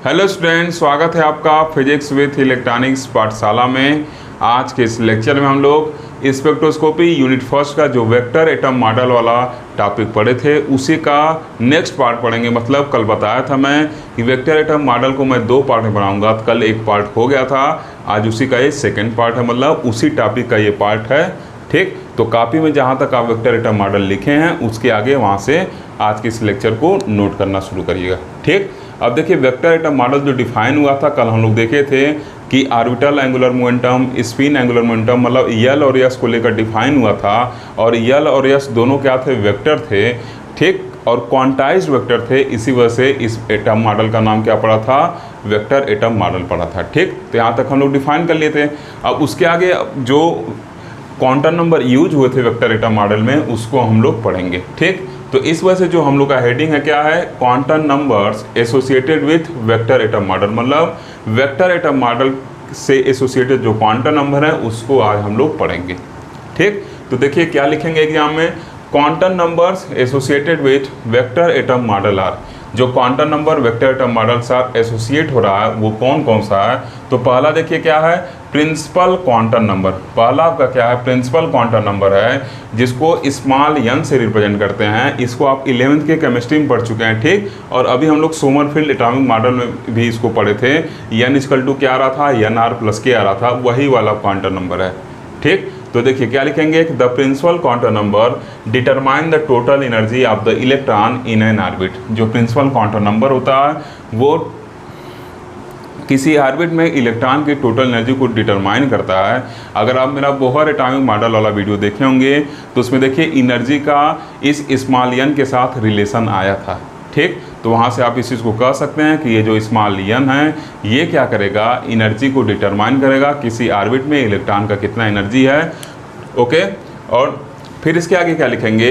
Hello students, स्वागत है आपका फिजिक्स विथ इलेक्ट्रॉनिक्स पाठशाला में। आज के इस लेक्चर में हम लोग स्पेक्ट्रोस्कोपी यूनिट फर्स्ट का जो वेक्टर एटम मॉडल वाला टॉपिक पढ़े थे उसी का नेक्स्ट पार्ट पढ़ेंगे। मतलब कल बताया था मैं कि वेक्टर एटम मॉडल को मैं 2 पार्ट में पढ़ाऊँगा। कल एक पार्ट हो गया था, आज उसी का ये सेकेंड पार्ट है, मतलब उसी टॉपिक का ये पार्ट है। ठीक, तो कॉपी में जहाँ तक आप वेक्टर एटम मॉडल लिखे हैं उसके आगे वहाँ से आज के इस लेक्चर को नोट करना शुरू करिएगा। ठीक, अब देखिए वेक्टर एटम मॉडल जो डिफाइन हुआ था कल हम लोग देखे थे कि orbital angular momentum, spin angular momentum, मतलब यल और यस को लेकर डिफाइन हुआ था। और यल और यस दोनों क्या थे? वेक्टर थे। ठीक, और क्वांटाइज्ड वेक्टर थे, इसी वजह से इस एटम मॉडल का नाम क्या पड़ा था? वेक्टर एटम मॉडल पड़ा था। ठीक, तो यहाँ तक हम लोग डिफाइन कर लिए थे। अब उसके आगे जो क्वांटम नंबर यूज हुए थे वेक्टर एटम मॉडल में उसको हम लोग पढ़ेंगे। ठीक, तो इस वजह से जो हम लोग का हेडिंग है क्या है? Quantum numbers associated with vector atom model, मतलब वेक्टर एटम मॉडल से एसोसिएटेड जो क्वांटम नंबर है उसको आज हम लोग पढ़ेंगे। ठीक, तो देखिए क्या लिखेंगे एग्जाम में, quantum numbers associated with vector atom model are. जो quantum number vector atom model साथ एसोसिएट हो रहा है वो कौन कौन सा है? तो पहला देखिए क्या है? Principal quantum number. पहला आपका क्या है? प्रिंसिपल क्वांटम नंबर है, जिसको स्मॉल n से रिप्रेजेंट करते हैं। इसको आप 11th के केमिस्ट्री में पढ़ चुके हैं। ठीक, और अभी हम लोग सोमरफील्ड एटॉमिक मॉडल में भी इसको पढ़े थे। n = क्या आ रहा था? nr+k आ रहा था, वही वाला क्वांटम नंबर है। ठीक, तो देखिए क्या लिखेंगे, the principal quantum number determine the total energy of the electron in an orbit. जो प्रिंसिपल क्वांटम नंबर होता है वो किसी ऑर्बिट में इलेक्ट्रॉन की टोटल एनर्जी को डिटरमाइन करता है। अगर आप मेरा बोहर एटॉमिक मॉडल वाला वीडियो देखे होंगे तो उसमें देखिए एनर्जी का इस स्मॉल n के साथ रिलेशन आया था। ठीक, तो वहाँ से आप इस चीज़ को कह सकते हैं कि ये जो स्मॉल n है ये क्या करेगा? एनर्जी को डिटरमाइन करेगा, किसी ऑर्बिट में इलेक्ट्रॉन का कितना एनर्जी है। ओके, और फिर इसके आगे क्या लिखेंगे?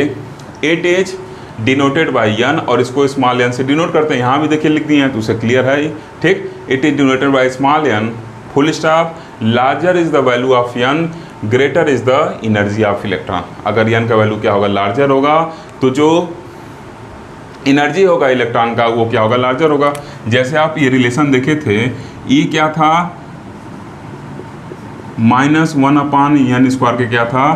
It is denoted by n, और इसको स्मॉल n से डिनोट करते हैं। यहाँ भी देखिए लिख दिए हैं तो उसे क्लियर है ही। ठीक, it is denoted by small n full stop, larger is the value of n, greater is the energy of electron. अगर n का वैल्यू क्या होगा? लार्जर होगा, तो जो एनर्जी होगा इलेक्ट्रॉन का वो क्या होगा? लार्जर होगा। जैसे आप ये रिलेशन देखे थे, E क्या था? -1/n² के क्या था?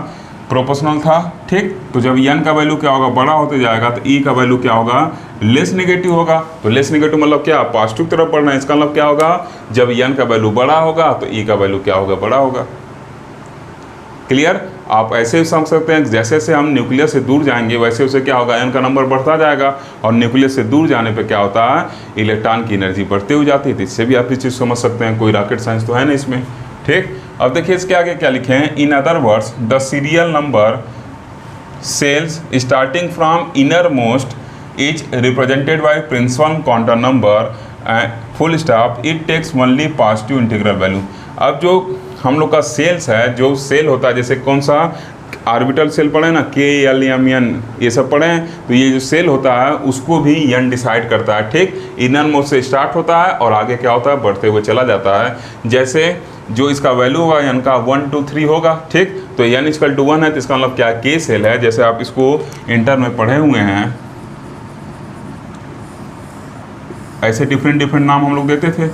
प्रोपोर्शनल था। ठीक, तो जब n का वैल्यू क्या होगा? बड़ा होते जाएगा तो E का वैल्यू क्या होगा? लेस नेगेटिव होगा। तो लेस नेगेटिव मतलब क्या? पॉजिटिव तरफ बढ़ना है। इसका मतलब क्या होगा? जब n का वैल्यू बड़ा होगा तो E का वैल्यू क्या होगा? बड़ा होगा। क्लियर? आप ऐसे भी समझ सकते हैं, जैसे जैसे हम न्यूक्लियस से दूर जाएंगे वैसे वैसे क्या होगा? n का नंबर बढ़ता जाएगा, और न्यूक्लियस से दूर जाने पे क्या होता है? इलेक्ट्रॉन की एनर्जी बढ़ती हुई जाती है। तो इससे भी आप इस चीज़ समझ सकते हैं, कोई रॉकेट साइंस तो है ना इसमें। ठीक, अब देखिए इसके आगे क्या लिखे हैं? In other words the serial number shells starting from innermost is represented by principal quantum number full stop, it takes only positive integral value. अब जो हम लोग का सेल्स है, जो सेल होता है, जैसे कौन सा ऑर्बिटल सेल पढ़े ना, K, L, M, N ये सब पढ़े हैं, तो ये जो सेल होता है उसको भी n डिसाइड करता है। ठीक, इनर मोस्ट से स्टार्ट होता है और आगे क्या होता है? बढ़ते हुए चला जाता है। जैसे जो इसका वैल्यू होगा n का 1, 2, 3 होगा। ठीक, तो n = 1 है तो इसका मतलब क्या? K सेल है। जैसे आप इसको इंटर में पढ़े हुए हैं, ऐसे डिफरेंट नाम हम लोग देते थे।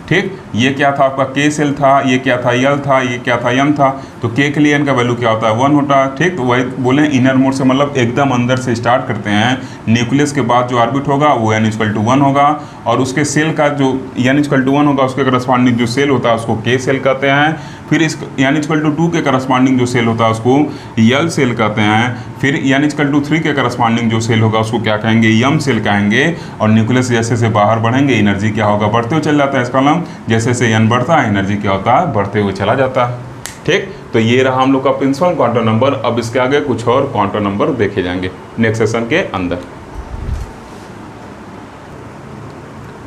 ठीक, ये क्या था आपका? K सेल था, ये क्या था? L था, ये क्या था? M था। तो K के लिए n का वैल्यू क्या होता है? 1 होता है। ठीक, तो वही बोले इनर मोड से मतलब एकदम अंदर से स्टार्ट करते हैं। न्यूक्लियस के बाद जो ऑर्बिट होगा वो n = 1 होगा, और उसके सेल का जो n = 1 होगा उसके करस्पॉन्डिंग जो सेल होता है उसको K सेल कहते हैं। फिर इस n = 2 के करस्पॉन्डिंग जो सेल होता है उसको L सेल कहते हैं। फिर n = 3 के करस्पॉन्डिंग जो सेल होगा उसको क्या कहेंगे? M सेल कहेंगे। और न्यूक्लियस जैसे से बाहर बढ़ेंगे एनर्जी क्या होगा? बढ़ते हुए चल जाता है। इसका नाम जैसे से n बढ़ता है एनर्जी क्या होता है? बढ़ते हुए चला जाता है। ठीक, तो ये रहा हम लोग का प्रिंसिपल क्वांटम नंबर। अब इसके आगे कुछ और क्वांटम नंबर देखे जाएंगे नेक्स्ट सेशन के अंदर।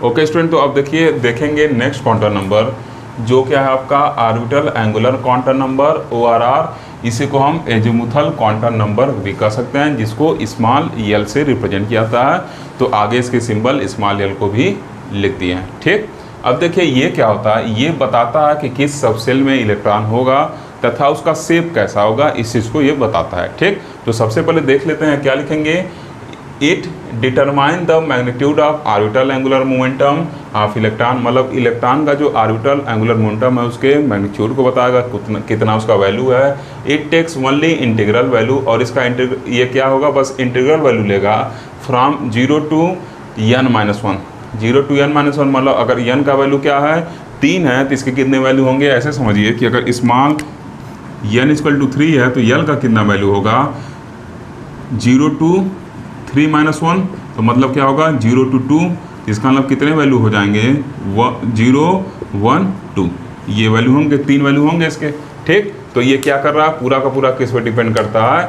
ओके स्टूडेंट, तो अब देखिए देखेंगे नेक्स्ट क्वांटम नंबर जो क्या है आपका? Orbital angular quantum number, ORR। इसी को हम एजीमुथल क्वांटम नंबर भी कह सकते हैं, जिसको स्मॉल l से रिप्रेजेंट किया जाता है। तो आगे इसके सिंबल स्मॉल l को भी लिख दिए हैं। ठीक, अब देखिए ये क्या होता है? ये बताता है कि किस सबसेल में इलेक्ट्रॉन होगा तथा उसका शेप कैसा होगा, इस चीज़ को ये बताता है। ठीक, तो सबसे पहले देख लेते हैं क्या लिखेंगे? It determine the magnitude of orbital angular momentum of electron, मतलब इलेक्ट्रॉन का जो ऑर्बिटल एंगुलर मोमेंटम है उसके मैग्नीट्यूड को बताएगा, कितना उसका वैल्यू है। It takes only integral value, और इसका ये क्या होगा, बस इंटीग्रल वैल्यू लेगा from 0 to n-1, 0 to n-1, मतलब अगर n का वैल्यू क्या है 3 है तो इसके कितने वैल्यू होंगे, ऐसे समझिए कि अगर स्मॉल n = 3 है तो l का कितना वैल्यू होगा 0 to 3-1, तो मतलब क्या होगा 0 to 2, इसका मतलब कितने वैल्यू हो जाएंगे 0, 1, 2, ये वैल्यू होंगे, 3 वैल्यू होंगे इसके। ठीक, तो ये क्या कर रहा है, पूरा का पूरा किस पे डिपेंड करता है,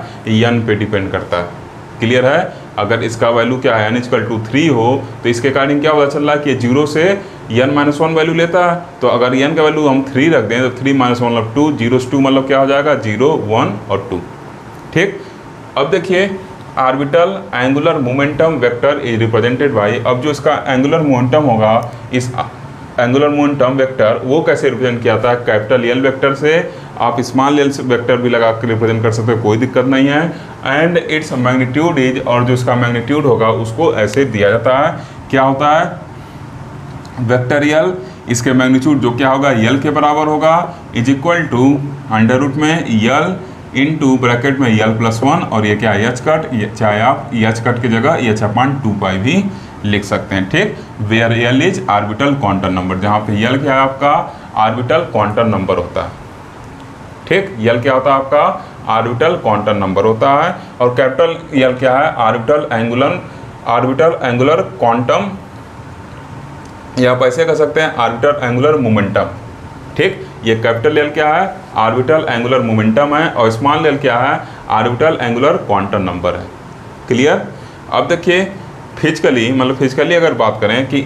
n पे डिपेंड करता है। क्लियर है। अगर इसका वैल्यू क्या है n = 3 हो तो इसके अकॉर्डिंग क्या पता चल रहा है कि 0 से n-1 वैल्यू लेता है, तो अगर n का वैल्यू हम 3 रख दें तो 3 - 1 मतलब 2, 0 से 2 मतलब क्या हो जाएगा 0, 1 और 2। ठीक, अब देखिए orbital angular momentum vector is represented by, अब जो इसका एंगुलर मोमेंटम होगा, इस एंगुलर मोमेंटम वेक्टर वो कैसे रिप्रेजेंट किया था, कैपिटल एल वेक्टर से, आप स्मॉल एल वेक्टर भी लगा कर रिप्रेजेंट कर सकते हो, कोई दिक्कत नहीं है। एंड इट्स मैग्नीट्यूड इज, और जो इसका मैग्नीट्यूड होगा उसको ऐसे दिया जाता है, क्या होता है वेक्टर यल, इसके मैग्नीट्यूड जो क्या होगा यल के बराबर होगा, is equal to under root में यल इनटू ब्रैकेट में l+1, और ये क्या है एच कट, चाहे आप एच कट की जगह h/2π भी लिख सकते हैं। ठीक, where l is orbital quantum number, जहाँ पे यल क्या है आपका ऑर्बिटल क्वांटम नंबर होता है। ठीक, यल क्या होता है आपका ऑर्बिटल क्वांटम नंबर होता है, और कैपिटल यल क्या है ऑर्बिटल एंगुलर क्वांटम, या आप ऐसे कह सकते हैं ऑर्बिटल एंगुलर मोमेंटम। ठीक, ये कैपिटल एल क्या है ऑर्बिटल एंगुलर मोमेंटम है, और स्मॉल एल क्या है ऑर्बिटल एंगुलर क्वांटम नंबर है। क्लियर। अब देखिए फिजिकली अगर बात करें कि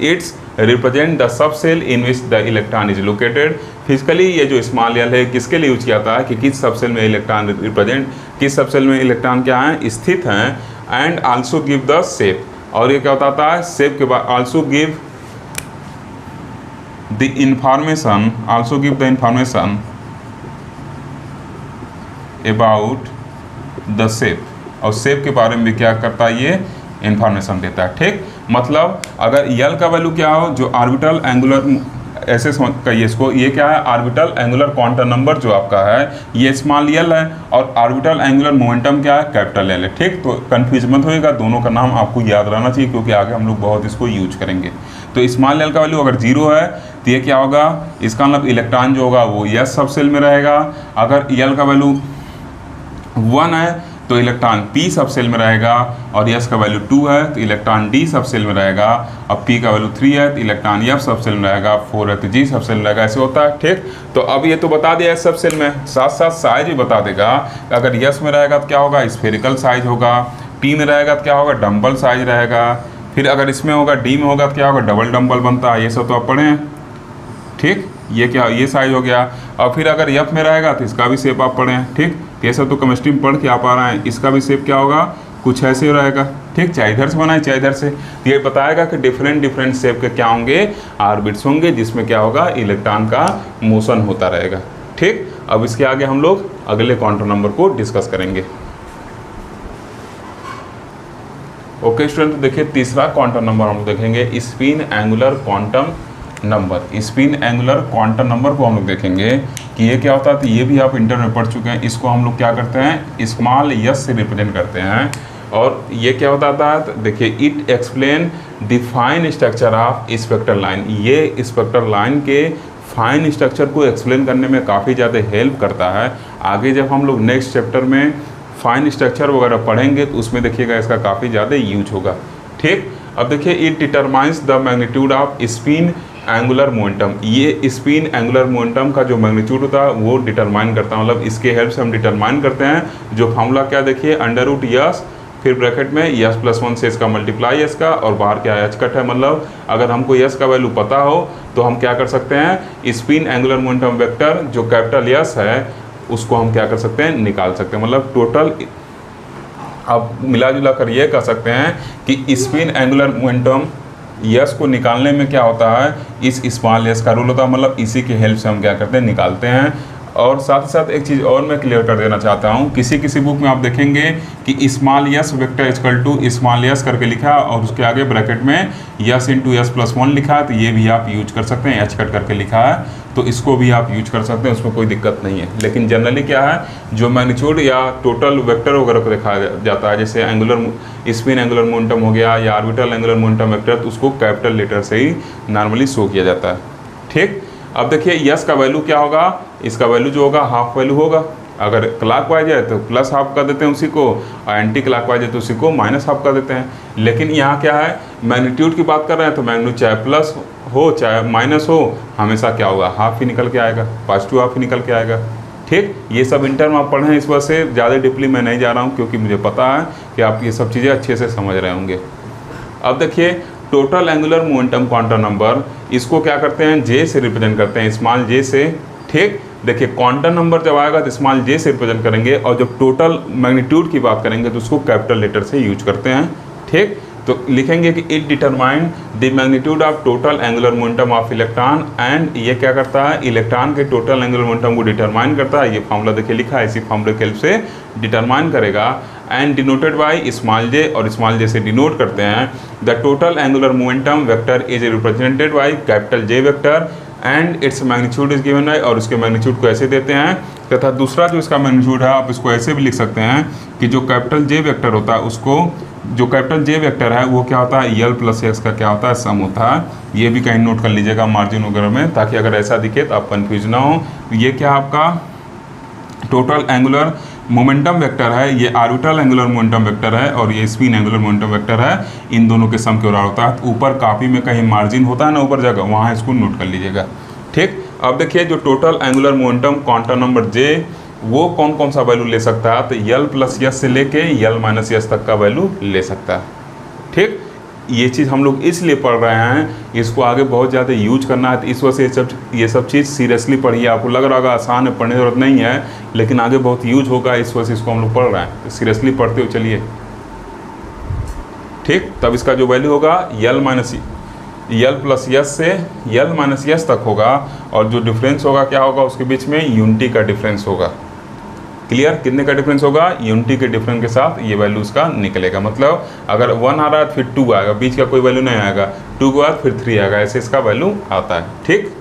it's represent the sub shell in which the electron is located, physically ये जो स्मॉल एल है किसके लिए यूज किया जाता है कि किस सब सेल में इलेक्ट्रॉन रिप्रेजेंट, किस सब सेल में इलेक्ट्रॉन क्या है स्थित हैं, and also give the shape, और ये क्या बताता है शेप के बाद also give the information about the shape, और शेप के बारे में भी क्या करता है ये इंफॉर्मेशन देता है। ठीक, मतलब अगर यल का वैल्यू क्या हो, जो ऑर्बिटल एंगुलर, ऐसे कहिए इसको, ये क्या है ऑर्बिटल एंगुलर क्वांटम नंबर जो आपका है ये स्मॉल यल है, और ऑर्बिटल एंगुलर मोमेंटम क्या है कैपिटल एल है। ठीक, तो कंफ्यूज मत होएगा, दोनों का नाम आपको याद रहना चाहिए क्योंकि आगे हम लोग बहुत इसको यूज करेंगे। तो स्मॉल एल का वैल्यू अगर 0 है तो ये क्या होगा, इसका मतलब इलेक्ट्रॉन जो होगा वो यस सब सेल में रहेगा, अगर यल का वैल्यू 1 है तो इलेक्ट्रॉन पी सब सेल में रहेगा, और यस का वैल्यू 2 है तो इलेक्ट्रॉन डी सब सेल में रहेगा, और पी का वैल्यू 3 है तो इलेक्ट्रॉन एफ सब सेल में रहेगा, 4 है तो जी सब सेल में रहेगा, ऐसे होता है। ठीक, तो अब ये तो बता दिया एस सब सेल में, साथ साथ साइज भी बता देगा, अगर यस में रहेगा तो क्या होगा स्फेरिकल साइज होगा, पी में रहेगा तो क्या होगा डम्बल साइज रहेगा, फिर अगर इसमें होगा डी में होगा तो क्या होगा डबल डम्बल बनता है, ये सब तो आप पढ़े हैं। ठीक, ये क्या ये साइज हो गया, और फिर अगर एफ में रहेगा तो इसका भी शेप आप पढ़े हैं। ठीक, ये सब तो केमिस्ट्री में पढ़ के आप आ रहे हैं, इसका भी शेप क्या होगा कुछ ऐसे रहेगा। ठीक, चाहे इधर से बनाए चाहे इधर से, तो ये बताएगा कि डिफरेंट शेप के क्या होंगे ऑर्बिट्स होंगे, जिसमें क्या होगा इलेक्ट्रॉन का मोशन होता रहेगा। ठीक, अब इसके आगे हम लोग अगले क्वांटम नंबर को डिस्कस करेंगे। ओके स्टूडेंट, तो देखिए तीसरा क्वांटम नंबर हम लोग देखेंगे spin angular quantum number. Spin angular quantum number को हम लोग देखेंगे कि ये क्या होता है, तो ये भी आप इंटर में पढ़ चुके हैं। इसको हम लोग क्या करते हैं स्मॉल यस से रिप्रेजेंट करते हैं, और ये क्या होता था तो देखिए it explain the fine structure of spectral line, ये स्पेक्ट्रल लाइन के फाइन स्ट्रक्चर को एक्सप्लेन करने में काफ़ी ज़्यादा हेल्प करता है। आगे जब हम लोग नेक्स्ट चैप्टर में फाइन स्ट्रक्चर वगैरह पढ़ेंगे तो उसमें देखिएगा इसका काफ़ी ज़्यादा यूज होगा। ठीक, अब देखिए it determines the magnitude off spin angular momentum, ये स्पिन एंगुलर मोमेंटम का जो मैग्नीट्यूड होता है वो डिटरमाइन करता है, मतलब इसके हेल्प से हम डिटरमाइन करते हैं। जो फार्मूला क्या देखिए अंडर रूट यस, फिर ब्रैकेट में यस+1 से इसका मल्टीप्लाई यस का, और बाहर क्या एच कट है, मतलब अगर हमको यस का वैल्यू पता हो तो हम क्या कर सकते हैं स्पिन एंगुलर मोमेंटम वेक्टर जो कैपिटल यस है उसको हम क्या कर सकते हैं निकाल सकते हैं, मतलब टोटल अब मिला जुला कर ये कह सकते हैं कि स्पिन एंगुलर मोमेंटम यस को निकालने में क्या होता है इस स्मॉल यस का रूल होता है, मतलब इसी के हेल्प से हम क्या करते हैं निकालते हैं। और साथ ही साथ एक चीज़ और मैं क्लियर कर देना चाहता हूँ, किसी किसी बुक में आप देखेंगे कि small s vector equal to small s करके लिखा है और उसके आगे ब्रैकेट में यस इंटू यस प्लस 1 लिखा है, तो ये भी आप यूज कर सकते हैं। एच कट करके लिखा है तो इसको भी आप यूज कर सकते हैं, उसमें कोई दिक्कत नहीं है। लेकिन जनरली क्या है, जो मैग्नीट्यूड या टोटल वेक्टर वगैरह को देखा जाता है, जैसे एंगुलर स्पिन एंगुलर मोमेंटम हो गया या ऑर्बिटल एंगुलर मोमेंटम वेक्टर, तो उसको कैपिटल लेटर से ही नॉर्मली शो किया जाता है। ठीक, अब देखिए यस का वैल्यू क्या होगा, इसका वैल्यू जो होगा हाफ वैल्यू होगा। अगर क्लॉकवाइज है तो प्लस हाफ कर देते हैं उसी को, और एंटी क्लॉकवाइज है तो उसी को माइनस हाफ कर देते हैं। लेकिन यहाँ क्या है, मैग्नीट्यूड की बात कर रहे हैं तो मैग्नीट्यूड चाहे प्लस हो चाहे माइनस हो, हमेशा क्या होगा, हाफ ही निकल के आएगा, पॉजिटिव हाफ ही निकल के आएगा। ठीक, ये सब इंटर्म आप पढ़े हैं, इस वजह से ज़्यादा डीपली मैं नहीं जा रहा हूँ, क्योंकि मुझे पता है कि आप ये सब चीज़ें अच्छे से समझ रहे होंगे। अब देखिए total angular momentum quantum number, इसको क्या करते हैं, जे से रिप्रेजेंट करते हैं, स्मॉल जे से। ठीक, देखिए क्वांटम नंबर जब आएगा तो स्मॉल जे से रिप्रेजेंट करेंगे, और जब टोटल मैग्नीट्यूड की बात करेंगे तो उसको कैपिटल लेटर से यूज करते हैं। ठीक, तो लिखेंगे कि it determine the magnitude of total angular momentum of electron, and ये क्या करता है, इलेक्ट्रॉन के टोटल एंगुलर मोमेंटम को डिटरमाइन करता है। ये फॉर्मूला देखिए लिखा है, इसी फॉर्मूले के हेल्प से डिटरमाइन करेगा। एंड डिनोटेड बाय स्मॉल जे, और स्मॉल जे से डिनोट करते हैं the total angular momentum vector is represented by capital J vector and its magnitude is given है, और उसके मैग्नीट्यूड को ऐसे देते हैं। तथा दूसरा जो इसका मैग्नीट्यूड है, आप इसको ऐसे भी लिख सकते हैं कि जो कैपिटल जे वेक्टर होता है उसको, जो कैपिटल जे वेक्टर है वो क्या होता है, यल प्लस एक्स का क्या होता है, सम होता है। ये भी कहीं नोट कर लीजिएगा मार्जिन वगैरह में, ताकि अगर ऐसा दिखे तो आप कन्फ्यूज ना हो। ये क्या आपका टोटल एंगुलर मोमेंटम वेक्टर है, ये ऑर्बिटल एंगुलर मोमेंटम वेक्टर है, और ये स्पिन एंगुलर मोमेंटम वेक्टर है। इन दोनों के सम के बराबर होता है। तो ऊपर कॉपी में कहीं मार्जिन होता है ना ऊपर जगह, वहाँ इसको नोट कर लीजिएगा। ठीक, अब देखिए जो total angular momentum quantum number J, वो कौन कौन सा वैल्यू ले सकता है, तो यल प्लस यस से लेके यल माइनस यस तक का वैल्यू ले सकता है। ठीक, ये चीज़ हम लोग इसलिए पढ़ रहे हैं, इसको आगे बहुत ज़्यादा यूज करना है, तो इस वजह से ये सब चीज़ सीरियसली पढ़िए। आपको लग रहा होगा आसान है, पढ़ने की जरूरत नहीं है, लेकिन आगे बहुत यूज होगा, इस वजह से इसको हम लोग पढ़ रहे हैं। तो सीरियसली पढ़ते हो चलिए। ठीक, तब इसका जो वैल्यू होगा यल प्लस यस से यल माइनस यस तक होगा, और जो डिफरेंस होगा क्या होगा, उसके बीच में यूनिटी का डिफरेंस होगा। क्लियर, कितने का डिफरेंस होगा, यूनिटी के डिफरेंस के साथ ये वैल्यू उसका निकलेगा। मतलब अगर 1 आ रहा है फिर 2 आएगा, बीच का कोई वैल्यू नहीं आएगा, 2 के बाद फिर 3 आएगा, ऐसे इसका वैल्यू आता है। ठीक,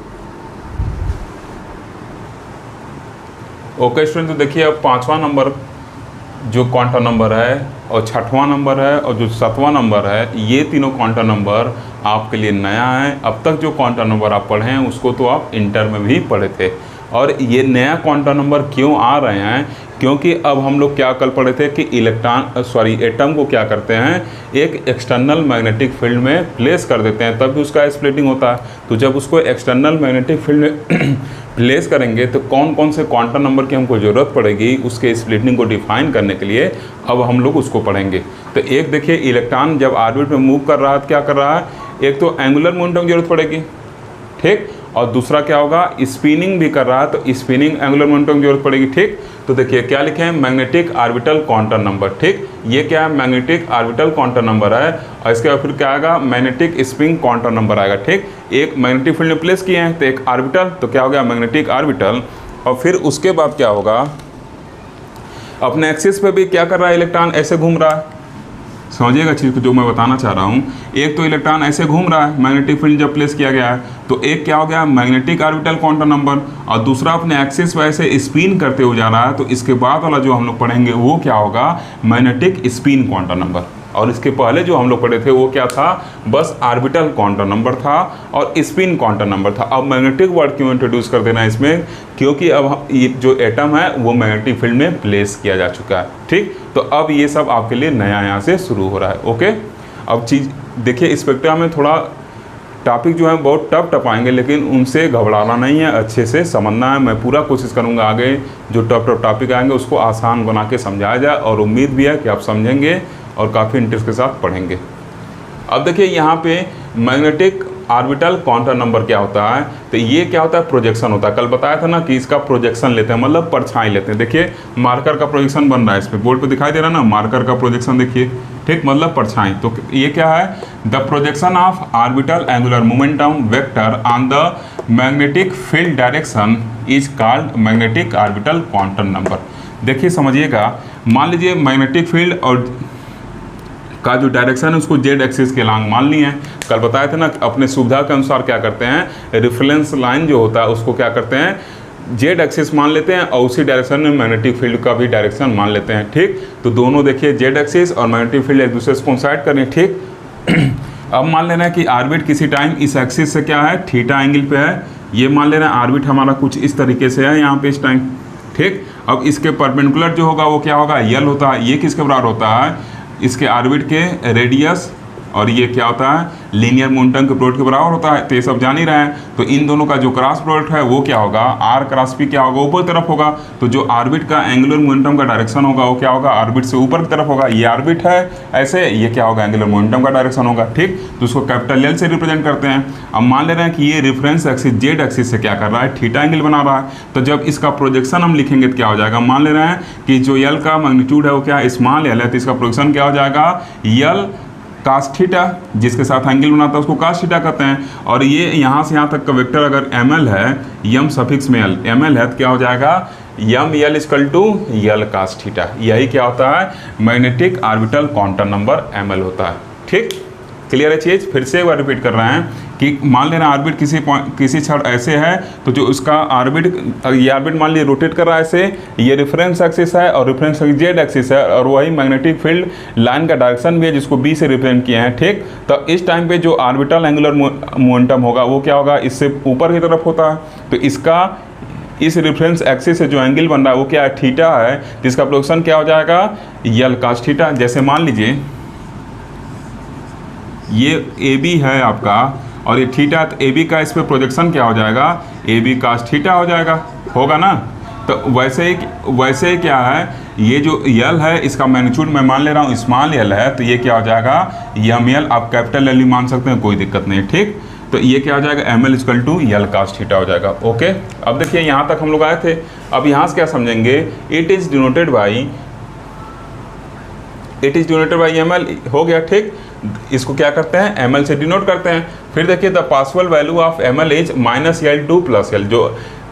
ओके स्टूडेंट, तो देखिए अब 5वां नंबर जो क्वांटम नंबर है, और 6वां नंबर है, और जो 7वां नंबर है, ये तीनों क्वांटम नंबर आपके लिए नया है। अब तक जो क्वांटम नंबर आप पढ़े हैं उसको तो आप इंटर में भी पढ़े थे, और ये नया क्वांटम नंबर क्यों आ रहे हैं, क्योंकि अब हम लोग क्या कल पढ़े थे कि एटम को क्या करते हैं, एक एक्सटर्नल मैग्नेटिक फील्ड में प्लेस कर देते हैं, तब भी उसका स्प्लिटिंग होता है। तो जब उसको एक्सटर्नल मैग्नेटिक फील्ड में प्लेस करेंगे तो कौन कौन से क्वांटम नंबर की हमको ज़रूरत पड़ेगी उसके स्प्लिटिंग को डिफाइन करने के लिए, अब हम लोग उसको पढ़ेंगे। तो एक देखिए, इलेक्ट्रॉन जब ऑर्बिट में मूव कर रहा है तो क्या कर रहा है, एक तो एंगुलर मोमेंटम की जरूरत पड़ेगी। ठीक, और दूसरा क्या होगा, स्पिनिंग भी कर रहा है तो स्पिनिंग एंगुलर मोमेंटम की जरूरत पड़ेगी। ठीक, तो देखिए क्या लिखे हैं, मैग्नेटिक ऑर्बिटल क्वांटम नंबर। ठीक, ये क्या है, मैग्नेटिक ऑर्बिटल क्वांटम नंबर है, और इसके बाद फिर क्या आएगा, मैग्नेटिक स्पिन क्वांटम नंबर आएगा। ठीक, एक मैग्नेटिक फील्ड में प्लेस किए हैं तो एक ऑर्बिटल, तो क्या हो गया, मैग्नेटिक ऑर्बिटल। और फिर उसके बाद क्या होगा, अपने एक्सिस पे भी क्या कर रहा है, इलेक्ट्रॉन ऐसे घूम रहा है। समझिएगा चीज़ को जो मैं बताना चाह रहा हूँ, एक तो इलेक्ट्रॉन ऐसे घूम रहा है, मैग्नेटिक फील्ड जब प्लेस किया गया है, तो एक क्या हो गया, मैग्नेटिक ऑर्बिटल क्वांटम नंबर, और दूसरा अपने एक्सिस पर ऐसे स्पिन करते हुए जा रहा है। तो इसके बाद वाला जो हम लोग पढ़ेंगे वो क्या होगा, मैग्नेटिक स्पिन क्वांटम नंबर। और इसके पहले जो हम लोग पढ़े थे वो क्या था, बस ऑर्बिटल क्वांटम नंबर था और स्पिन क्वांटम नंबर था। अब मैग्नेटिक वर्ड क्यों इंट्रोड्यूस कर देना है इसमें, क्योंकि अब ये जो एटम है वो मैग्नेटिक फील्ड में प्लेस किया जा चुका है। ठीक, तो अब ये सब आपके लिए नया यहाँ से शुरू हो रहा है। ओके, अब चीज़ देखिए, स्पेक्ट्रम में थोड़ा टॉपिक जो है बहुत टफ आएंगे, लेकिन उनसे घबराना नहीं है, अच्छे से समझना है। मैं पूरा कोशिश करूँगा आगे जो टफ टॉपिक आएंगे उसको आसान बना के समझाया जाए, और उम्मीद भी है कि आप समझेंगे और काफ़ी इंटरेस्ट के साथ पढ़ेंगे। अब देखिए यहाँ पे मैग्नेटिक ऑर्बिटल क्वांटम नंबर क्या होता है, तो ये क्या होता है, प्रोजेक्शन होता है। कल बताया था ना कि इसका प्रोजेक्शन लेते हैं, मतलब परछाई लेते हैं। देखिए मार्कर का प्रोजेक्शन बन रहा है, इस पर बोर्ड पे दिखाई दे रहा है ना, मार्कर का प्रोजेक्शन देखिए। ठीक, मतलब परछाई। तो ये क्या है, the projection of orbital angular momentum vector on the magnetic field direction is called magnetic orbital quantum number. देखिए समझिएगा, मान लीजिए मैग्नेटिक फील्ड और का जो डायरेक्शन है उसको जेड एक्सिस के लॉन्ग मान लिए हैं। कल बताए थे ना, अपने सुविधा के अनुसार क्या करते हैं, रेफरेंस लाइन जो होता है उसको क्या करते हैं, जेड एक्सिस मान लेते हैं और उसी डायरेक्शन में मैग्नेटिक फील्ड का भी डायरेक्शन मान लेते हैं। ठीक, तो दोनों देखिए जेड एक्सिस और मैग्नेटिक फील्ड एक दूसरे से कोइंसाइड करें। ठीक, अब मान लेना है कि ऑर्बिट किसी टाइम इस एक्सिस से क्या है, थीटा एंगल पे है। ये मान लेना है ऑर्बिट हमारा कुछ इस तरीके से है यहाँ पे इस टाइम। ठीक, अब इसके परपेंडिकुलर जो होगा वो क्या होगा, यल होता है। ये किसके बराबर होता है, इसके ऑर्बिट के रेडियस, और ये क्या होता है, लीनियर मोमेंटम के प्रोडक्ट के बराबर होता है। तो ये सब जान ही रहे हैं। तो इन दोनों का जो क्रॉस प्रोडक्ट है वो क्या होगा, आर क्रॉस पी क्या होगा, ऊपर तरफ होगा। तो जो ऑर्बिट का एंगुलर मोमेंटम का डायरेक्शन होगा वो क्या होगा, ऑर्बिट से ऊपर की तरफ होगा। ये ऑर्बिट है ऐसे, ये क्या होगा, एंगुलर मोमेंटम का डायरेक्शन होगा। ठीक, तो उसको कैपिटल एल से रिप्रेजेंट करते हैं। अब मान ले रहे हैं कि ये रेफरेंस एक्सिस जेड एक्सिस से क्या कर रहा है, थीटा एंगल बना रहा है। तो जब इसका प्रोजेक्शन हम लिखेंगे तो क्या हो जाएगा, मान ले रहे हैं कि जो यल का मैग्नीट्यूड है वो क्या है, स्मॉल एल है, तो इसका प्रोजेक्शन क्या हो जाएगा, यल कास थीटा, जिसके साथ एंगल बनाता है उसको कास थीटा कहते हैं। और ये यहाँ से यहाँ तक का वेक्टर अगर एम एल है, यम सफिक्स में एम एल है, तो क्या हो जाएगा, M L equal to L cos theta. यही क्या होता है, magnetic orbital quantum number M L होता है। ठीक, क्लियर है चीज़। फिर से एक बार रिपीट कर रहे हैं कि मान लेना ऑर्बिट किसी क्षण ऐसे है, तो जो उसका ऑर्बिट, ये ऑर्बिट मान लीजिए रोटेट कर रहा है ऐसे, ये रेफरेंस एक्सिस है और रेफरेंस जेड एक्सिस है, और वही मैग्नेटिक फील्ड लाइन का डायरेक्शन भी है जिसको बी से रिप्रेजेंट किए हैं। ठीक, तो इस टाइम पे जो ऑर्बिटल एंगुलर मोमेंटम होगा वो क्या होगा, इससे ऊपर की तरफ होता है। तो इसका इस रेफरेंस एक्सिस से जो एंगल बन रहा है वो क्या है, थीटा है। तो इसका प्रोजेक्शन क्या हो जाएगा, यल कास थीटा। जैसे मान लीजिए ये ए बी है आपका और ये थीटा, तो ए बी का इस पर प्रोजेक्शन क्या हो जाएगा, ए बी कास थीटा हो जाएगा, होगा ना। तो वैसे ही क्या है, ये जो यल है इसका मैग्नीट्यूड मैं मान ले रहा हूँ स्मॉल यल है, तो ये क्या हो जाएगा, यम यल, आप कैपिटल एल मान सकते हैं, कोई दिक्कत नहीं है। ठीक, तो ये क्या हो जाएगा, m L equal to L cos theta हो जाएगा। ओके, अब देखिए यहाँ तक हम लोग आए थे। अब यहाँ से क्या समझेंगे, it is denoted by m l हो गया। ठीक, इसको क्या करते हैं, एम एल से डिनोट करते हैं। फिर देखिए the possible value of M L is minus L to plus L. जो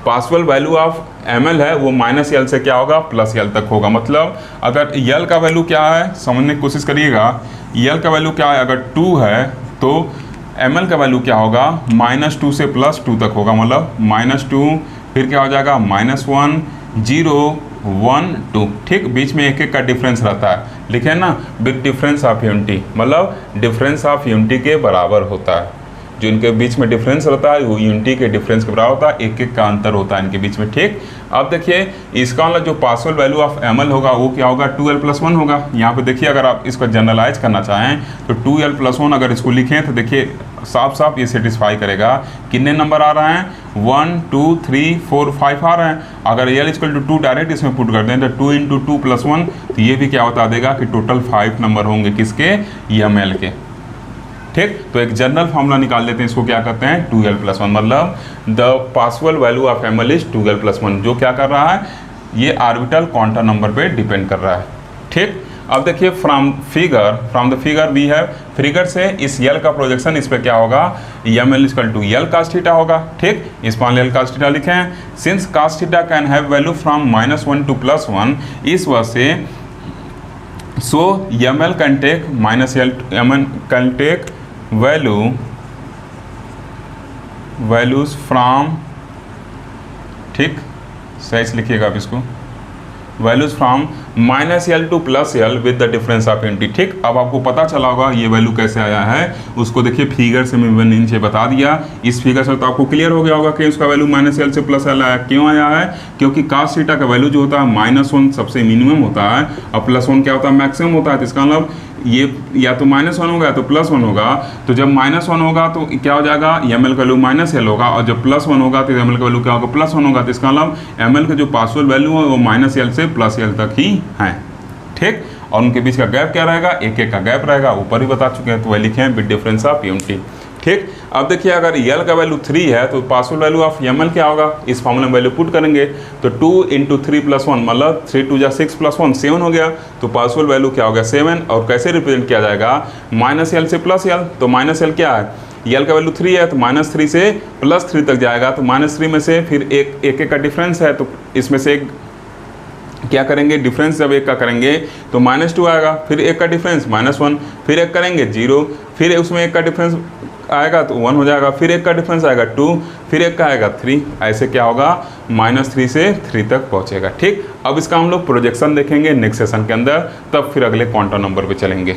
possible value of M L है वो माइनस यल से क्या होगा, प्लस यल तक होगा। मतलब अगर यल का वैल्यू क्या है, समझने की कोशिश करिएगा, यल का वैल्यू क्या है, अगर 2 है तो एम एल का वैल्यू क्या होगा, -2 से +2 तक होगा। मतलब -2 फिर क्या हो जाएगा, -1 0 1 2। ठीक, बीच में एक का डिफरेंस रहता है, लिखे ना, बिग डिफरेंस ऑफ यूनिटी, मतलब डिफरेंस ऑफ यूनिटी के बराबर होता है। जो इनके बीच में डिफरेंस रहता है वो यूनिटी के डिफरेंस के बराबर होता है, एक का अंतर होता है इनके बीच में। ठीक, अब देखिए इसका मतलब जो possible value of M l होगा वो क्या होगा, 2l+1 होगा। यहाँ पे देखिए अगर आप इसको जनरलाइज करना चाहें तो 2l+1 अगर इसको लिखें तो देखिए साफ साफ ये सेटिस्फाई करेगा। कितने नंबर आ रहे हैं, 1 2 3 4 5 आ रहे हैं। अगर l इक्वल टू 2 डायरेक्ट इसमें पुट कर दें तो 2 × 2+1, तो ये भी क्या बता देगा कि टोटल 5 नंबर होंगे किसके, एम एल के। ठीक, तो एक जनरल फॉर्मूला निकाल लेते हैं, इसको क्या कहते हैं, 2l+1, मतलब the possible value of M L is 2l+1। जो क्या कर रहा है, ये ऑर्बिटल क्वांटम नंबर पे डिपेंड कर रहा है। ठीक, अब देखिए from the figure we have, figure से इस यल का प्रोजेक्शन इस पे क्या होगा, M L equal to L cos theta होगा। ठीक, स्मॉल यल कास थीटा लिखे हैं। Since cos theta can have value from -1 to +1, इस वजह से so M L can take M L can take values from, ठीक सही से लिखिएगा आप इसको, values from -l to +l with the difference of unity. ठीक, अब आपको पता चला होगा ये वैल्यू कैसे आया है, उसको देखिए फिगर से मैं नीचे बता दिया। इस फिगर से तो आपको क्लियर हो गया होगा कि उसका वैल्यू -l से +l आया। क्यों आया है, क्योंकि कास थीटा का वैल्यू जो होता है -1 सबसे मिनिमम होता है और +1 क्या होता है, मैक्सिमम होता है। तो इसका मतलब ये या तो -1 होगा या तो +1 होगा। तो जब -1 होगा तो क्या हो जाएगा, एम एल का वैल्यू -l होगा, और जब +1 होगा तो एम एल का वैल्यू क्या होगा, +1 होगा। तो इसका मतलब एम एल का जो पॉसिबल वैल्यू है वो -l से +l तक ही है। ठीक, और उनके बीच का गैप क्या रहेगा, एक का गैप रहेगा, ऊपर ही बता चुके हैं, तो वह लिखे हैं विद डिफरेंस ऑफ यूनिटी। ठीक, अब देखिए अगर यल का वैल्यू 3 है तो possible value of M L क्या होगा, इस फॉर्मूले में वैल्यू पुट करेंगे तो 2 × 3+1, मतलब 3 2 6 +1 7 हो गया। तो पॉसिबल वैल्यू क्या हो गया, 7। और कैसे रिप्रेजेंट किया जाएगा, -l से +l। तो -l क्या है, यल का वैल्यू 3 है तो -3 से +3 तक जाएगा, तो -3 में से फिर एक का डिफरेंस है, तो इसमें से एक क्या करेंगे, डिफरेंस जब एक का करेंगे तो -2 आएगा, फिर एक का डिफरेंस -1, फिर एक करेंगे 0, फिर उसमें एक का डिफरेंस आएगा तो 1 हो जाएगा, फिर एक का डिफरेंस आएगा 2, फिर एक का आएगा 3, ऐसे क्या होगा -3 से 3 तक पहुंचेगा। ठीक, अब इसका हम लोग प्रोजेक्शन देखेंगे नेक्स्ट सेशन के अंदर, तब फिर अगले क्वांटम नंबर पे चलेंगे।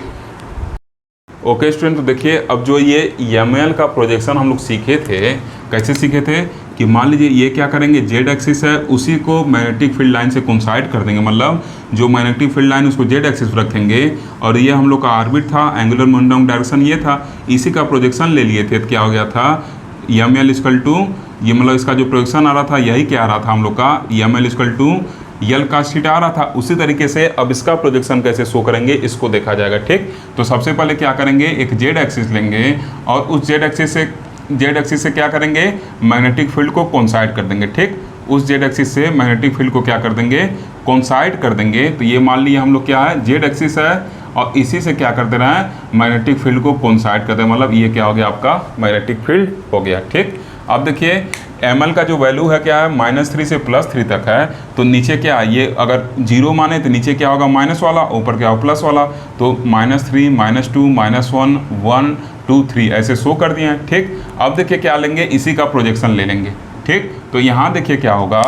ओके स्टूडेंट, तो देखिए अब जो ये एमएल का प्रोजेक्शन हम लोग सीखे थे, कैसे सीखे थे कि मान लीजिए ये क्या करेंगे, जेड एक्सिस है उसी को मैग्नेटिक फील्ड लाइन से कोइंसाइड कर देंगे, मतलब जो मैग्नेटिक फील्ड लाइन उसको जेड एक्सिस पर रखेंगे, और ये हम लोग का ऑर्बिट था, एंगुलर मोमेंटम डायरेक्शन ये था, इसी का प्रोजेक्शन ले लिए थे, तो क्या हो गया था एम एल इक्वल टू, ये मतलब इसका जो प्रोजेक्शन आ रहा था यही क्या आ रहा था हम लोग का, एम एल इक्वल टू यल का शीट आ रहा था। उसी तरीके से अब इसका प्रोजेक्शन कैसे शो करेंगे इसको देखा जाएगा। ठीक, तो सबसे पहले क्या करेंगे, एक जेड एक्सिस लेंगे और उस जेड एक्सिस से क्या करेंगे, मैग्नेटिक फील्ड को कोइंसाइड कर देंगे। ठीक, उस जेड एक्सिस से मैग्नेटिक फील्ड को क्या कर देंगे, कोइंसाइड कर देंगे। तो ये मान लीजिए हम लोग क्या है, जेड एक्सिस है और इसी से क्या कर दे रहे हैं, मैग्नेटिक फील्ड को कोइंसाइड कर दे, मतलब ये क्या हो गया आपका मैग्नेटिक फील्ड हो गया। ठीक, अब देखिए एम एल का जो वैल्यू है क्या है, -3 से +3 तक है, तो नीचे क्या है, ये अगर 0 माने तो नीचे क्या होगा माइनस वाला, ऊपर क्या होगा प्लस वाला, तो -3 -2 -1 1 2 3 ऐसे शो कर दिए हैं। ठीक, अब देखिए क्या लेंगे, इसी का प्रोजेक्शन ले लेंगे। ठीक, तो यहाँ देखिए क्या होगा,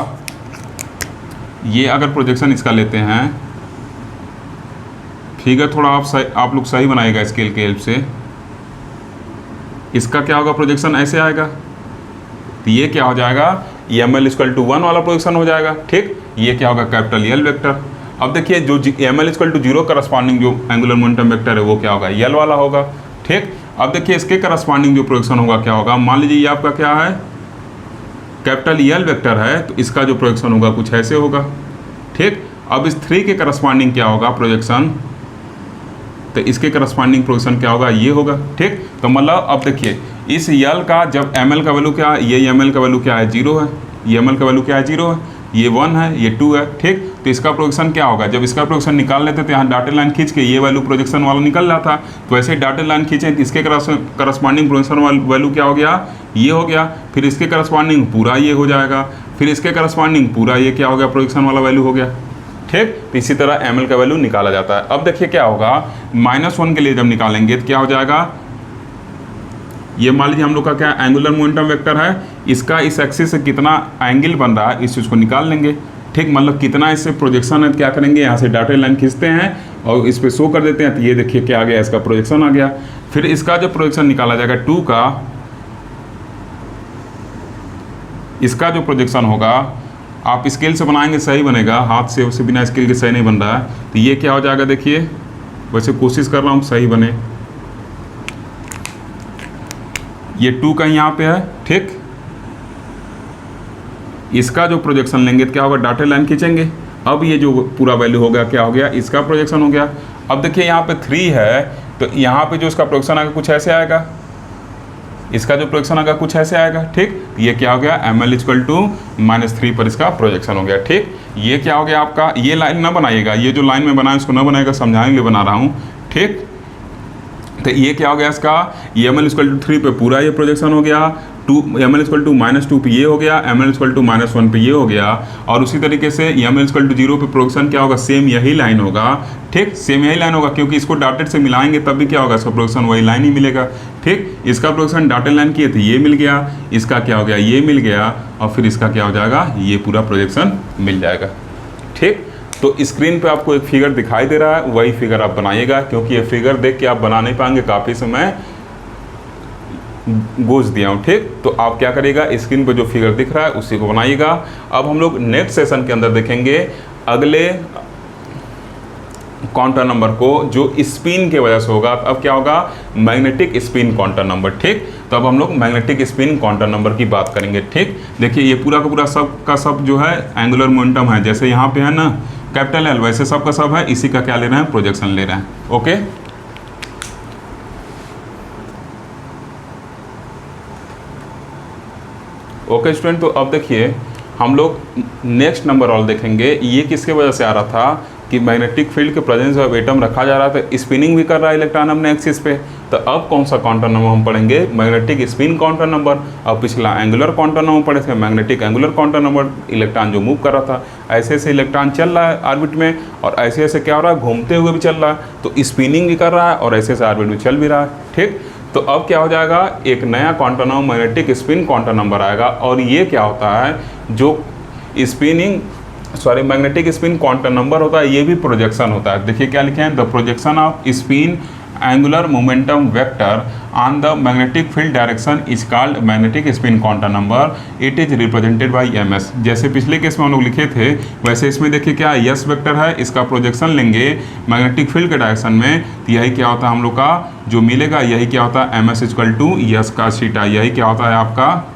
ये अगर प्रोजेक्शन इसका लेते हैं, फिगर थोड़ा आप लोग सही बनाइएगा स्केल के हेल्प से, इसका क्या होगा प्रोजेक्शन ऐसे आएगा, तो ये क्या हो जाएगा, एम एल इक्वल टू 1 वाला प्रोजेक्शन हो जाएगा। ठीक, ये क्या होगा कैपिटल एल वेक्टर। अब देखिए जो M L equal to 0 corresponding जो एंगुलर मोमेंटम वेक्टर है वो क्या होगा, यल वाला होगा। ठीक, अब देखिए इसके करस्पॉन्डिंग जो प्रोजेक्शन होगा क्या होगा, मान लीजिए ये आपका क्या है, कैपिटल यल वेक्टर है, तो इसका जो प्रोजेक्शन होगा कुछ ऐसे होगा। ठीक, अब इस 3 के करस्पॉन्डिंग क्या होगा प्रोजेक्शन, तो इसके करस्पॉन्डिंग प्रोजेक्शन क्या होगा, ये होगा। ठीक, तो मतलब अब देखिए इस यल का जब एम एल का वैल्यू क्या है, ये एम एल का वैल्यू क्या है 0 है, ये एम एल का वैल्यू क्या है 0 है, ये 1 है, ये 2 है। ठीक, तो इसका प्रोजेक्शन क्या होगा, जब इसका प्रोजेक्शन निकाल लेते तो यहाँ डॉटेड लाइन खींच के ये वैल्यू प्रोजेक्शन वाला निकल रहा था, तो ऐसे डॉटेड लाइन खींचें तो इसके करस्पॉन्डिंग प्रोजेक्शन वैल्यू क्या हो गया, ये हो गया, फिर इसके करस्पॉन्डिंग पूरा ये हो जाएगा, फिर इसके करस्पॉन्डिंग पूरा ये क्या हो गया, प्रोजेक्शन वाला वैल्यू हो गया। ठीक, तो इसी तरह एम एल का वैल्यू निकाला जाता है। अब देखिए क्या होगा, -1 के लिए जब निकालेंगे तो क्या हो जाएगा, ये मान लीजिए हम लोग का क्या एंगुलर मोमेंटम वेक्टर है, इसका इस एक्सिस से कितना एंगल बन रहा है इस चीज़ को निकाल लेंगे। ठीक, मतलब कितना इससे प्रोजेक्शन है, क्या करेंगे यहाँ से डॉटेड लाइन खींचते हैं और इस पे शो कर देते हैं, तो ये देखिए क्या आ गया, इसका प्रोजेक्शन आ गया। फिर इसका जो प्रोजेक्शन निकाला जाएगा 2 का, इसका जो प्रोजेक्शन होगा आप स्केल से बनाएंगे सही बनेगा, हाथ से उसे बिना स्केल के सही नहीं बन रहा है, तो ये क्या हो जाएगा, देखिए वैसे कोशिश कर रहा हूँ सही बने, ये 2 का यहाँ पे है। ठीक, इसका जो प्रोजेक्शन लेंगे तो क्या होगा, डॉटेड लाइन खींचेंगे, अब ये जो पूरा वैल्यू हो गया क्या हो गया, इसका प्रोजेक्शन हो गया। अब देखिए यहाँ पे 3 है, तो यहाँ पे जो इसका प्रोजेक्शन आएगा कुछ ऐसे आएगा, इसका जो प्रोजेक्शन आएगा कुछ ऐसे आएगा। ठीक, ये क्या हो गया, एम एल इक्वल टू -3 पर इसका प्रोजेक्शन हो गया। ठीक, ये क्या हो गया आपका, ये लाइन ना बनाइएगा, ये जो लाइन में बनाए उसको ना बनाएगा, समझाने के लिए बना रहा हूँ। ठीक, तो ये क्या हो गया इसका, एम एल इक्वल टू 3 पे पूरा ये प्रोजेक्शन हो गया, एम एल इक्वल टू -2 पे ये हो गया, एम एल इक्वल टू -1 पे ये हो गया, और उसी तरीके से एम एल इक्वल टू 0 पे प्रोजेक्शन क्या होगा, सेम यही लाइन होगा। ठीक, सेम यही लाइन होगा, क्योंकि इसको डॉटेड से मिलाएंगे तब भी क्या होगा, इसका प्रोजेक्शन वही लाइन ही मिलेगा। ठीक, इसका प्रोजेक्शन डॉटेड लाइन किए थे ये मिल गया, इसका क्या हो गया, ये मिल गया, और फिर इसका क्या हो जाएगा, ये पूरा प्रोजेक्शन मिल जाएगा। ठीक, तो स्क्रीन पे आपको एक फिगर दिखाई दे रहा है, वही फिगर आप बनाइएगा, क्योंकि ये फिगर देख के आप बना नहीं पाएंगे, काफ़ी समय गोज दिया हूँ। ठीक, तो आप क्या करिएगा, स्क्रीन पे जो फिगर दिख रहा है उसी को बनाइएगा। अब हम लोग नेक्स्ट सेशन के अंदर देखेंगे अगले क्वांटम नंबर को जो स्पिन के वजह से होगा। अब क्या होगा, मैग्नेटिक स्पिन क्वांटम नंबर। ठीक, तो अब हम लोग मैग्नेटिक स्पिन क्वांटम नंबर की बात करेंगे। ठीक, देखिए ये पूरा का पूरा सब का सब जो है एंगुलर मोमेंटम है, जैसे यहाँ पे है ना कैपिटल एल, वैसे सब का सब है, इसी का क्या ले रहे हैं, प्रोजेक्शन ले रहे हैं। ओके, ओके स्टूडेंट, तो अब देखिए हम लोग नेक्स्ट नंबर और देखेंगे। ये किसके वजह से आ रहा था कि मैग्नेटिक फील्ड के प्रेजेंस ऑफ एटम रखा जा रहा था, स्पिनिंग भी कर रहा है इलेक्ट्रॉन अपने एक्सिस पे, तो अब कौन सा क्वांटम नंबर हम पढ़ेंगे? Magnetic spin quantum number. अब पिछला एंगुलर क्वांटम नंबर पढ़े थे, magnetic angular quantum number, electron जो मूव कर रहा था, ऐसे ऐसे इलेक्ट्रॉन चल रहा है ऑर्बिट में, और ऐसे ऐसे क्या हो रहा है, घूमते हुए भी चल रहा है, तो स्पिनिंग भी कर रहा है और ऐसे ऐसे ऑर्बिट में चल भी रहा है। ठीक, तो अब क्या हो जाएगा, एक नया quantum number magnetic spin quantum number आएगा। और ये क्या होता है, जो मैग्नेटिक स्पिन क्वांटम नंबर होता है, ये भी प्रोजेक्शन होता है। देखिए क्या लिखे हैं, the projection off spin angular momentum vector on the magnetic field direction is called magnetic spin quantum number, it is represented by MS. जैसे पिछले केस में हम लोग लिखे थे, वैसे इसमें देखिए क्या एस वेक्टर है, इसका प्रोजेक्शन लेंगे मैग्नेटिक फील्ड के डायरेक्शन में, तो यही क्या होता है हम लोग का जो मिलेगा, यही क्या होता है, M S equal to S का थीटा, यही क्या होता है आपका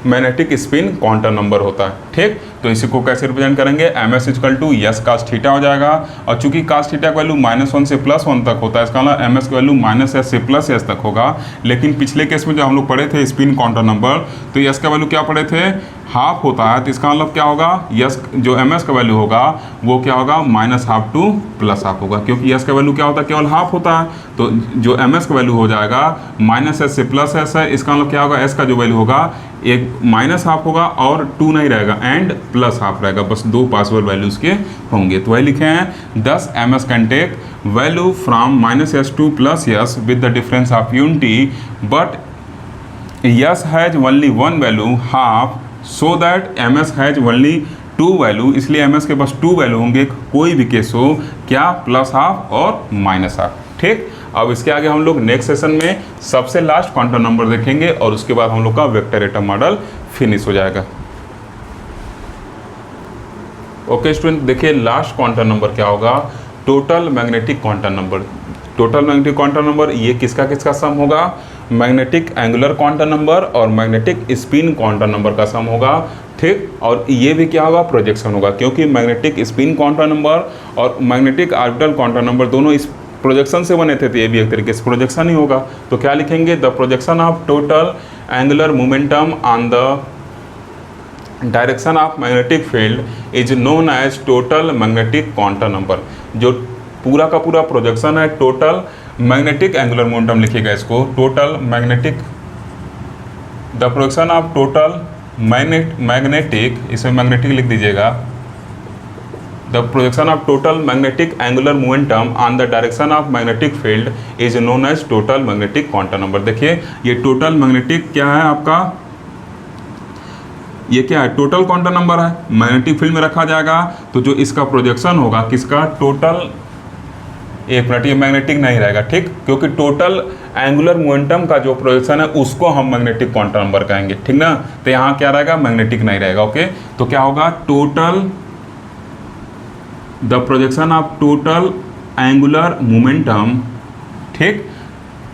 मैग्नेटिक स्पिन क्वांटम नंबर होता है। ठीक, तो इसी को कैसे रिप्रेजेंट करेंगे, M S equal to S cos theta हो जाएगा। और चूंकि कास थीटा का वैल्यू -1 से +1 तक होता है, इसका मतलब एम एस का वैल्यू -s से +s तक होगा। लेकिन पिछले केस में जब हम लोग पढ़े थे स्पिन क्वांटम नंबर, तो एस का वैल्यू क्या पढ़े थे, हाफ होता है, तो इसका मतलब क्या होगा, यस जो एम एस का वैल्यू होगा वो क्या होगा, -½ टू +½ होगा, क्योंकि एस का वैल्यू क्या होता है, केवल हाफ होता है। तो जो एम एस का वैल्यू हो जाएगा -s से +s है, इसका मतलब क्या होगा, एस का जो वैल्यू होगा एक -½ होगा और 2 नहीं रहेगा, एंड +½ रहेगा, बस 2 पॉसिबल वैल्यूज़ के होंगे। तो वही लिखे हैं, 10 ms can take value from -s to +s with the difference of unity, but s has only 1 value half, so that ms has only 2 value, इसलिए ms के पास 2 वैल्यू होंगे, कोई भी केस हो, क्या +½ और -½ ठीक। अब इसके आगे हम लोग नेक्स्ट सेशन में सबसे लास्ट क्वांटम नंबर देखेंगे और उसके बाद हम लोग का वेक्टर एटम मॉडल फिनिश हो जाएगा। ओके स्टूडेंट, देखिए लास्ट क्वांटम नंबर क्या होगा, total magnetic quantum number. Total magnetic quantum number ये किसका किसका सम होगा, मैग्नेटिक एंगुलर क्वांटम नंबर और मैग्नेटिक स्पिन क्वांटम नंबर का सम होगा। ठीक, और ये भी क्या होगा, प्रोजेक्शन होगा, क्योंकि मैग्नेटिक स्पिन क्वांटम नंबर और मैग्नेटिक ऑर्बिटल क्वांटम नंबर दोनों इस प्रोजेक्शन से बने थे, तो ये भी एक तरीके से प्रोजेक्शन ही होगा। तो क्या लिखेंगे, the projection of total angular momentum on the direction of magnetic field is known as total magnetic quantum number. जो पूरा का पूरा प्रोजेक्शन है टोटल मैग्नेटिक एंगुलर मोमेंटम लिखिएगा इसको, total magnetic, the projection of total magnetic, इसमें magnetic लिख दीजिएगा, the projection of total magnetic angular momentum on the direction of magnetic field is known as total magnetic quantum number. देखिए ये total magnetic क्या है आपका, ये क्या है, टोटल क्वांटम नंबर है, मैग्नेटिक फील्ड में रखा जाएगा, तो जो इसका प्रोजेक्शन होगा किसका, टोटल, एक मिनट, ये मैग्नेटिक नहीं रहेगा, ठीक, क्योंकि टोटल एंगुलर मोमेंटम का जो प्रोजेक्शन है उसको हम मैग्नेटिक क्वांटम नंबर कहेंगे, ठीक ना। तो यहाँ क्या रहेगा, मैग्नेटिक नहीं रहेगा। ओके, तो क्या होगा, total the projection of total angular momentum, ठीक,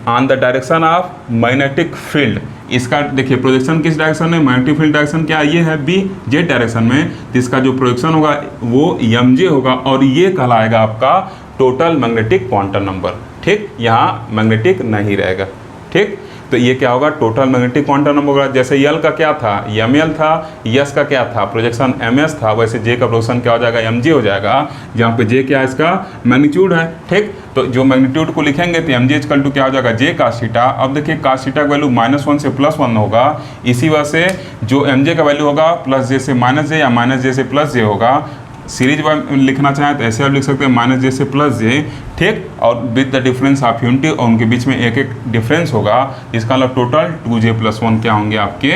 on the direction of magnetic field. इसका देखिए प्रोजेक्शन किस डायरेक्शन में, मैग्नेटिक फील्ड डायरेक्शन क्या ये है, बी जेड डायरेक्शन में, तो इसका जो प्रोजेक्शन होगा वो mj होगा और ये कहलाएगा आपका टोटल मैग्नेटिक क्वांटम नंबर। ठीक, यहाँ मैग्नेटिक नहीं रहेगा। ठीक, तो ये क्या होगा, टोटल मैग्नेटिक क्वांटम नंबर होगा। जैसे यल का क्या था, ml था, यस का क्या था, प्रोजेक्शन ms था, वैसे जे का प्रोजेक्शन क्या हो जाएगा, mj हो जाएगा, जहाँ पे जे क्या है, इसका मैग्नीट्यूड है। ठीक, तो जो मैग्नीट्यूड को लिखेंगे तो mj इक्वल टू क्या हो जाएगा, जे कास थीटा। अब देखिए कास थीटा का वैल्यू -1 से +1 होगा, इसी वजह से जो mj का वैल्यू होगा +j से -j या -j से +j होगा। सीरीज में लिखना चाहें तो ऐसे आप लिख सकते हैं -j से +j, ठीक, और with the difference of unity, और उनके बीच में एक एक डिफरेंस होगा, इसका मतलब टोटल 2j+1 क्या होंगे आपके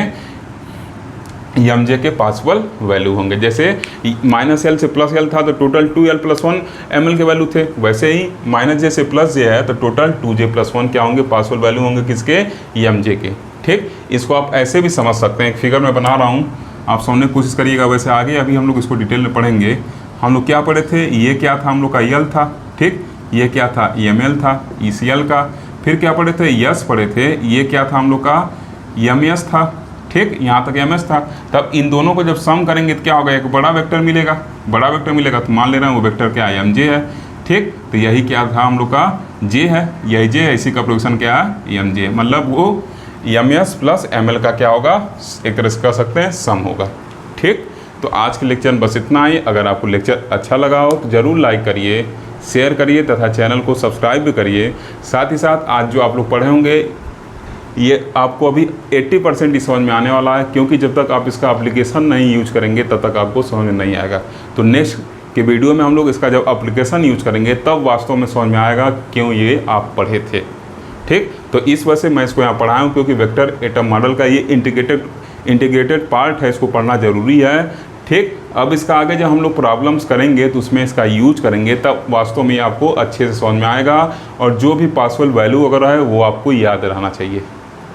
mj के पॉसिबल वैल्यू होंगे। जैसे -l से +l था तो टोटल 2l+1 ml के वैल्यू थे, वैसे ही -j से +j है तो टोटल 2j+1 क्या होंगे, पॉसिबल वैल्यू होंगे किसके, mj के। ठीक, इसको आप ऐसे भी समझ सकते हैं, एक फिगर में बना रहा हूँ, आप समझने की कोशिश करिएगा। वैसे आगे अभी हम लोग इसको डिटेल में पढ़ेंगे। हम लोग क्या पढ़े थे, ये क्या था हम लोग का यल था, ठीक, ये क्या था ml था, ECl का, फिर क्या पढ़े थे, यस पढ़े थे, ये क्या था हम लोग का ms था, ठीक, यहाँ तक ms था। तब इन दोनों को जब सम करेंगे तो क्या होगा, एक बड़ा वेक्टर मिलेगा, बड़ा वेक्टर मिलेगा, तो मान ले रहे हैं वो वेक्टर क्या है, mj है। ठीक, तो यही क्या था हम लोग का j है, यही j है, इसी का प्रोजेक्शन क्या है, mj, मतलब वो ms प्लस ml का क्या होगा, एक तरह से कह सकते हैं सम होगा। ठीक, तो आज के लेक्चर में बस इतना ही। अगर आपको लेक्चर अच्छा लगा हो तो ज़रूर लाइक करिए, शेयर करिए तथा चैनल को सब्सक्राइब भी करिए। साथ ही साथ आज जो आप लोग पढ़े होंगे ये आपको अभी 80% ही समझ में आने वाला है, क्योंकि जब तक आप इसका एप्लीकेशन नहीं यूज करेंगे तब तक आपको समझ में नहीं आएगा। तो नेक्स्ट के वीडियो में हम लोग इसका जब एप्लीकेशन यूज करेंगे तब वास्तव में समझ में आएगा क्यों ये आप पढ़े थे। ठीक, तो इस वजह से मैं इसको यहाँ पढ़ाया हूँ, क्योंकि वेक्टर एटम मॉडल का ये इंटीग्रेटेड पार्ट है, इसको पढ़ना ज़रूरी है। ठीक, अब इसका आगे जब हम लोग प्रॉब्लम्स करेंगे तो उसमें इसका यूज करेंगे तब वास्तव में आपको अच्छे से समझ में आएगा, और जो भी पॉसिबल वैल्यू वगैरह है वो आपको याद रहना चाहिए।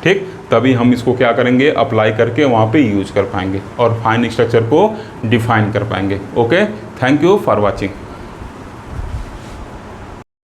ठीक, तभी हम इसको क्या करेंगे, अप्लाई करके वहाँ पे यूज कर पाएंगे और फाइन स्ट्रक्चर को डिफाइन कर पाएंगे। Okay, thank you for watching.